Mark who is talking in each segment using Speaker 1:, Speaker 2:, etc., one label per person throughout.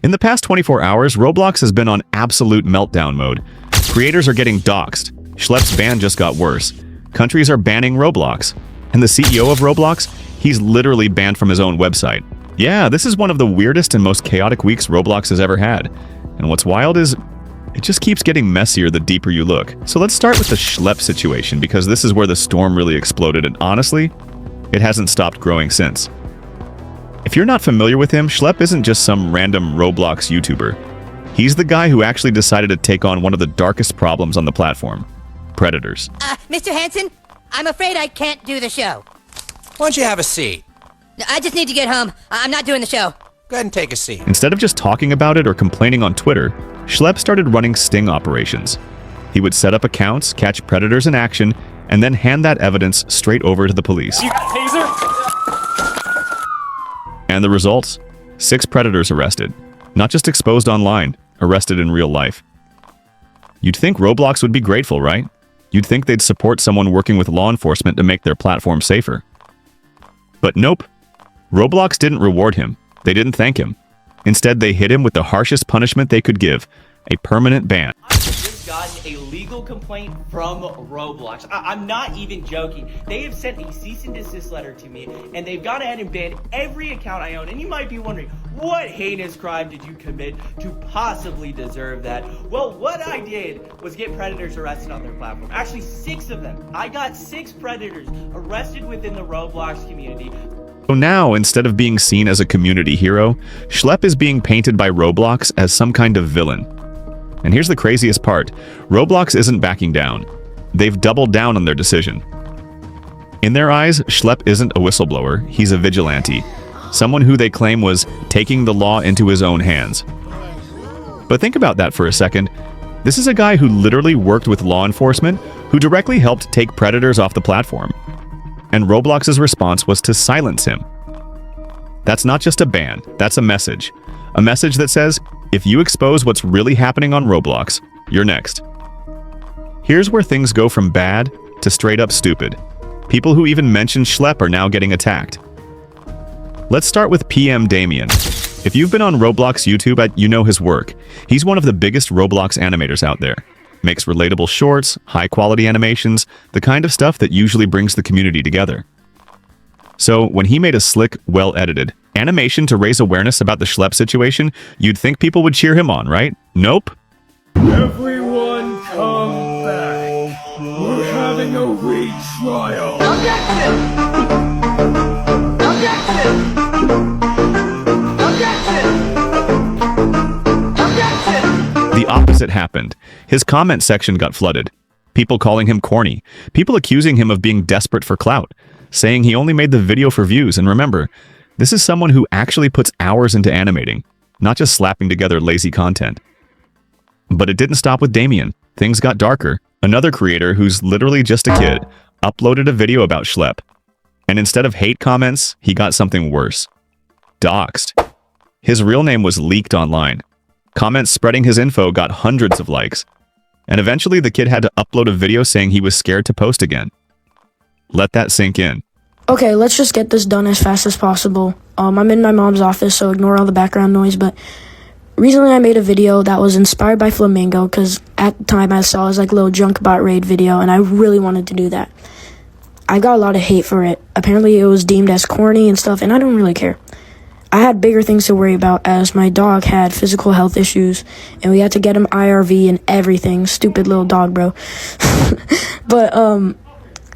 Speaker 1: In the past 24 hours, Roblox has been on absolute meltdown mode. Creators are getting doxxed. Schlepp's ban just got worse. Countries are banning Roblox. And the CEO of Roblox, he's literally banned from his own website. Yeah, this is one of the weirdest and most chaotic weeks Roblox has ever had. And what's wild is, it just keeps getting messier the deeper you look. So let's start with the Schlepp situation, because this is where the storm really exploded, and honestly, it hasn't stopped growing since. If you're not familiar with him, Schlepp isn't just some random Roblox YouTuber. He's the guy who actually decided to take on one of the darkest problems on the platform: predators.
Speaker 2: Mr. Hanson, I'm afraid I can't do the show.
Speaker 3: Why don't you have a seat?
Speaker 2: I just need to get home. I'm not doing the show.
Speaker 3: Go ahead and take a seat.
Speaker 1: Instead of just talking about it or complaining on Twitter, Schlepp started running sting operations. He would set up accounts, catch predators in action, and then hand that evidence straight over to the police.
Speaker 4: You got taser?
Speaker 1: And the results? 6 predators arrested. Not just exposed online, arrested in real life. You'd think Roblox would be grateful, right? You'd think they'd support someone working with law enforcement to make their platform safer. But nope. Roblox didn't reward him. They didn't thank him. Instead, they hit him with the harshest punishment they could give: a permanent ban.
Speaker 4: I've just gotten a legal complaint from Roblox. I'm not even joking. They have sent a cease and desist letter to me, and they've gone ahead and banned every account I own. And you might be wondering, what heinous crime did you commit to possibly deserve that? Well, what I did was get predators arrested on their platform. Actually, 6 of them. I got 6 predators arrested within the Roblox community.
Speaker 1: So now, instead of being seen as a community hero, Schlepp is being painted by Roblox as some kind of villain. And here's the craziest part: Roblox isn't backing down. They've doubled down on their decision. In their eyes, Schlepp isn't a whistleblower, he's a vigilante. Someone who they claim was taking the law into his own hands. But think about that for a second. This is a guy who literally worked with law enforcement, who directly helped take predators off the platform. And Roblox's response was to silence him. That's not just a ban, that's a message. A message that says, if you expose what's really happening on Roblox, you're next. Here's where things go from bad to straight up stupid. People who even mention Schlepp are now getting attacked. Let's start with PM Damien. If you've been on Roblox YouTube, you know his work. He's one of the biggest Roblox animators out there. Makes relatable shorts, high-quality animations, the kind of stuff that usually brings the community together. So, when he made a slick, well-edited animation to raise awareness about the Schlepp situation, you'd think people would cheer him on, right? Nope.
Speaker 5: Everyone come back. We're having a retrial.
Speaker 2: Objection!
Speaker 1: The opposite happened. His comment section got flooded. People calling him corny. People accusing him of being desperate for clout. Saying he only made the video for views. And remember, this is someone who actually puts hours into animating, not just slapping together lazy content. But it didn't stop with Damien. Things got darker. Another creator, who's literally just a kid, uploaded a video about Schlepp. And instead of hate comments, he got something worse. Doxed. His real name was leaked online. Comments spreading his info got hundreds of likes. And eventually the kid had to upload a video saying he was scared to post again. Let that sink in.
Speaker 6: Okay, let's just get this done as fast as possible. I'm in my mom's office, so ignore all the background noise, but recently I made a video that was inspired by Flamingo, because at the time I saw his little junk bot raid video, and I really wanted to do that. I got a lot of hate for it. Apparently it was deemed as corny and stuff, and I don't really care. I had bigger things to worry about, as my dog had physical health issues, and we had to get him IRV and everything. Stupid little dog, bro. But,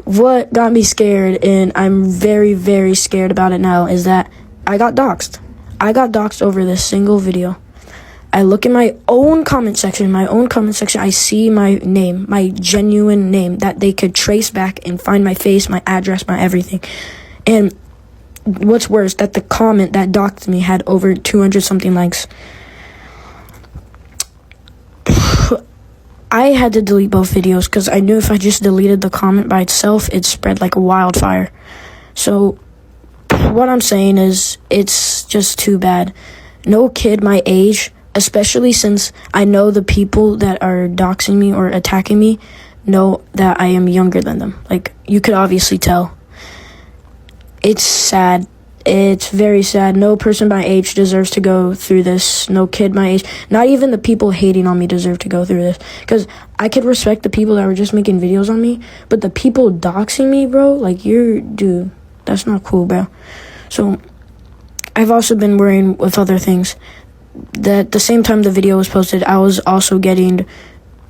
Speaker 6: what got me scared, and I'm very, very scared about it now, is that I got doxxed. I got doxxed over this single video. I look in my own comment section, I see my name, my genuine name, that they could trace back and find my face, my address, my everything. And what's worse, that the comment that doxed me had over 200 something likes. I had to delete both videos because I knew if I just deleted the comment by itself, it'd spread like a wildfire. So what I'm saying is, it's just too bad. No kid my age, especially since I know the people that are doxing me or attacking me know that I am younger than them. You could obviously tell. It's sad. It's very sad. No person my age deserves to go through this. No kid my age. Not even the people hating on me deserve to go through this. Because I could respect the people that were just making videos on me. But the people doxing me, bro, like, dude, that's not cool, bro. So, I've also been worrying with other things. That the same time the video was posted, I was also getting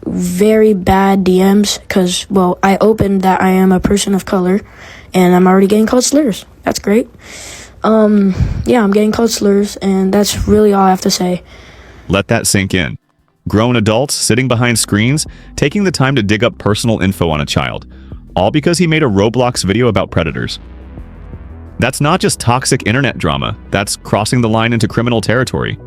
Speaker 6: very bad DMs. Because, well, I opened that I am a person of color. And I'm already getting called slurs. That's great. Yeah, I'm getting called slurs, and that's really all I have to say.
Speaker 1: Let that sink in. Grown adults sitting behind screens, taking the time to dig up personal info on a child, all because he made a Roblox video about predators. That's not just toxic internet drama, that's crossing the line into criminal territory.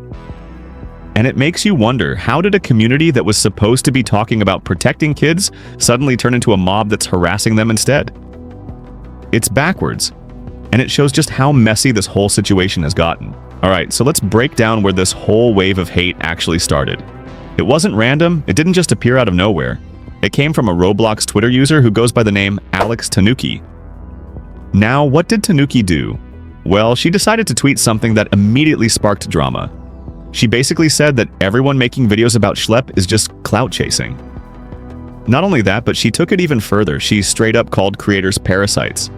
Speaker 1: And it makes you wonder, how did a community that was supposed to be talking about protecting kids suddenly turn into a mob that's harassing them instead? It's backwards. And it shows just how messy this whole situation has gotten. Alright, so let's break down where this whole wave of hate actually started. It wasn't random, it didn't just appear out of nowhere. It came from a Roblox Twitter user who goes by the name Alex Tanuki. Now, what did Tanuki do? Well, she decided to tweet something that immediately sparked drama. She basically said that everyone making videos about Schlep is just clout chasing. Not only that, but she took it even further. She straight up called creators parasites.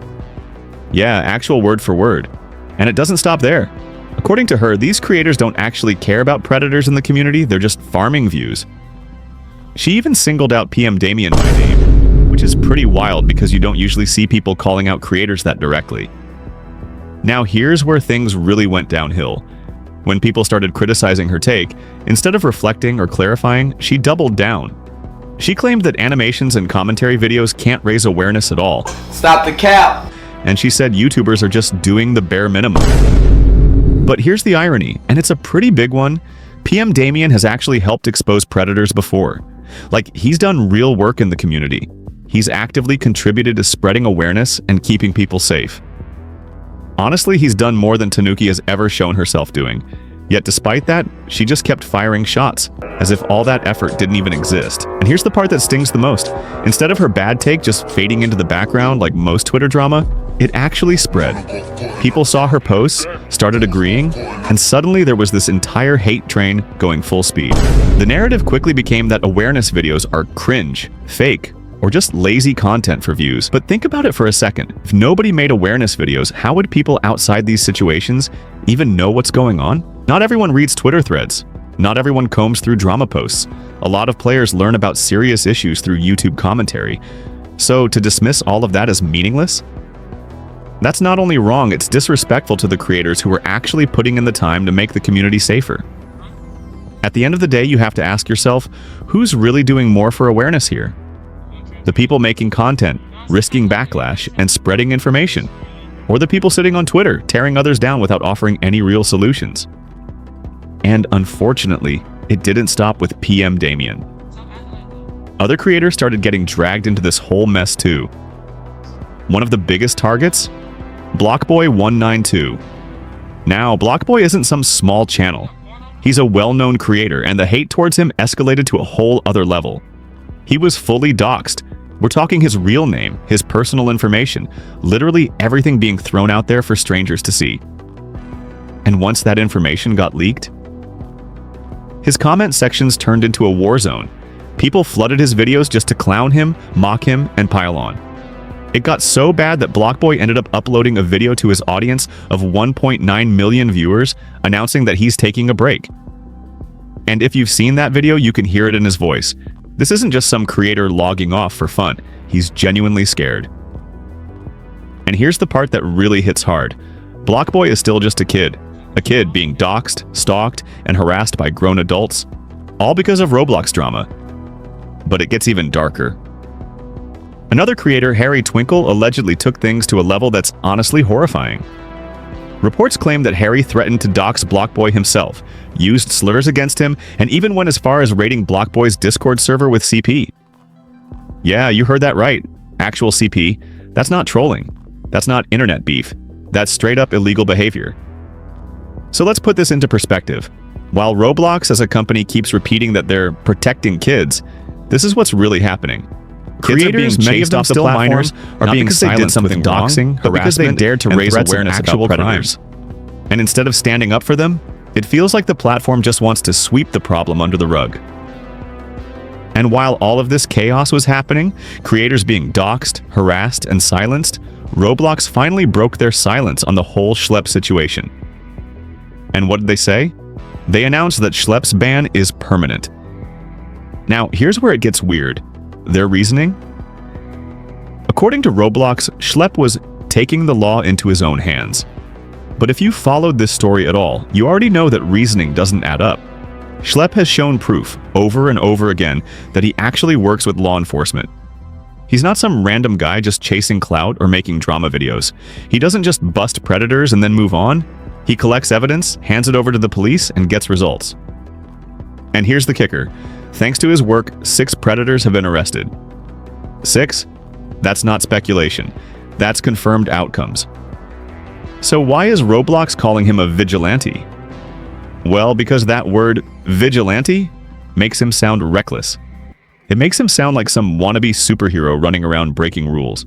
Speaker 1: Yeah, actual word for word. And it doesn't stop there. According to her, these creators don't actually care about predators in the community, they're just farming views. She even singled out PM Damien by name, which is pretty wild because you don't usually see people calling out creators that directly. Now here's where things really went downhill. When people started criticizing her take, instead of reflecting or clarifying, she doubled down. She claimed that animations and commentary videos can't raise awareness at all.
Speaker 7: Stop the cap!
Speaker 1: And she said YouTubers are just doing the bare minimum. But here's the irony, and it's a pretty big one. PM Damien has actually helped expose predators before. Like, he's done real work in the community. He's actively contributed to spreading awareness and keeping people safe. Honestly, he's done more than Tanuki has ever shown herself doing. Yet despite that, she just kept firing shots, as if all that effort didn't even exist. And here's the part that stings the most. Instead of her bad take just fading into the background like most Twitter drama, it actually spread. People saw her posts, started agreeing, and suddenly there was this entire hate train going full speed. The narrative quickly became that awareness videos are cringe, fake, or just lazy content for views. But think about it for a second. If nobody made awareness videos, how would people outside these situations even know what's going on? Not everyone reads Twitter threads. Not everyone combs through drama posts. A lot of players learn about serious issues through YouTube commentary. So to dismiss all of that as meaningless? That's not only wrong, it's disrespectful to the creators who are actually putting in the time to make the community safer. At the end of the day, you have to ask yourself, who's really doing more for awareness here? The people making content, risking backlash, and spreading information? Or the people sitting on Twitter, tearing others down without offering any real solutions? And unfortunately, it didn't stop with PM Damien. Other creators started getting dragged into this whole mess too. One of the biggest targets? Blockboy192. Now, Blockboy isn't some small channel. He's a well-known creator, and the hate towards him escalated to a whole other level. He was fully doxxed. We're talking his real name, his personal information, literally everything being thrown out there for strangers to see. And once that information got leaked, his comment sections turned into a war zone. People flooded his videos just to clown him, mock him, and pile on. It got so bad that Blockboy ended up uploading a video to his audience of 1.9 million viewers, announcing that he's taking a break. And if you've seen that video, you can hear it in his voice. This isn't just some creator logging off for fun. He's genuinely scared. And here's the part that really hits hard. Blockboy is still just a kid being doxxed, stalked, and harassed by grown adults, all because of Roblox drama. But it gets even darker. Another creator, Harry Twinkle, allegedly took things to a level that's honestly horrifying. Reports claim that Harry threatened to dox Blockboy himself, used slurs against him, and even went as far as raiding Blockboy's Discord server with CP. Yeah, you heard that right. Actual CP. That's not trolling. That's not internet beef. That's straight up illegal behavior. So let's put this into perspective. While Roblox as a company keeps repeating that they're protecting kids, this is what's really happening. Creators, many of them still minors, are being silenced with doxing, but because they dared to raise awareness about predators. And instead of standing up for them, it feels like the platform just wants to sweep the problem under the rug. And while all of this chaos was happening, creators being doxed, harassed, and silenced, Roblox finally broke their silence on the whole Schlepp situation. And what did they say? They announced that Schlepp's ban is permanent. Now, here's where it gets weird. Their reasoning? According to Roblox, Schlepp was taking the law into his own hands. But if you followed this story at all, you already know that reasoning doesn't add up. Schlepp has shown proof, over and over again, that he actually works with law enforcement. He's not some random guy just chasing clout or making drama videos. He doesn't just bust predators and then move on. He collects evidence, hands it over to the police, and gets results. And here's the kicker. Thanks to his work, 6 predators have been arrested. 6? That's not speculation. That's confirmed outcomes. So why is Roblox calling him a vigilante? Well, because that word, vigilante, makes him sound reckless. It makes him sound like some wannabe superhero running around breaking rules.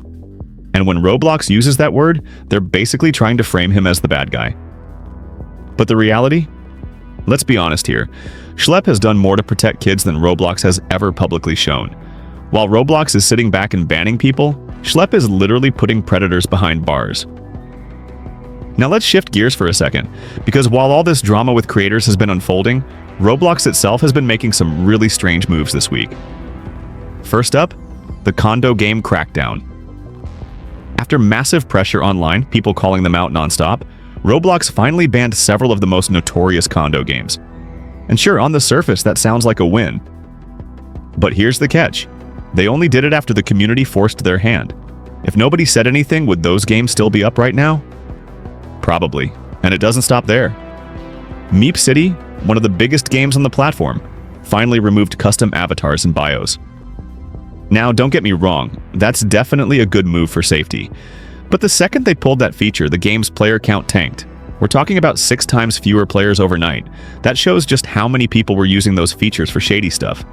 Speaker 1: And when Roblox uses that word, they're basically trying to frame him as the bad guy. But the reality? Let's be honest here. Schlepp has done more to protect kids than Roblox has ever publicly shown. While Roblox is sitting back and banning people, Schlepp is literally putting predators behind bars. Now let's shift gears for a second, because while all this drama with creators has been unfolding, Roblox itself has been making some really strange moves this week. First up, the condo game crackdown. After massive pressure online, people calling them out nonstop, Roblox finally banned several of the most notorious condo games. And sure, on the surface, that sounds like a win. But here's the catch. They only did it after the community forced their hand. If nobody said anything, would those games still be up right now? Probably. And it doesn't stop there. Meep City, one of the biggest games on the platform, finally removed custom avatars and bios. Now, don't get me wrong, that's definitely a good move for safety. But the second they pulled that feature, the game's player count tanked. We're talking about 6 times fewer players overnight. That shows just how many people were using those features for shady stuff.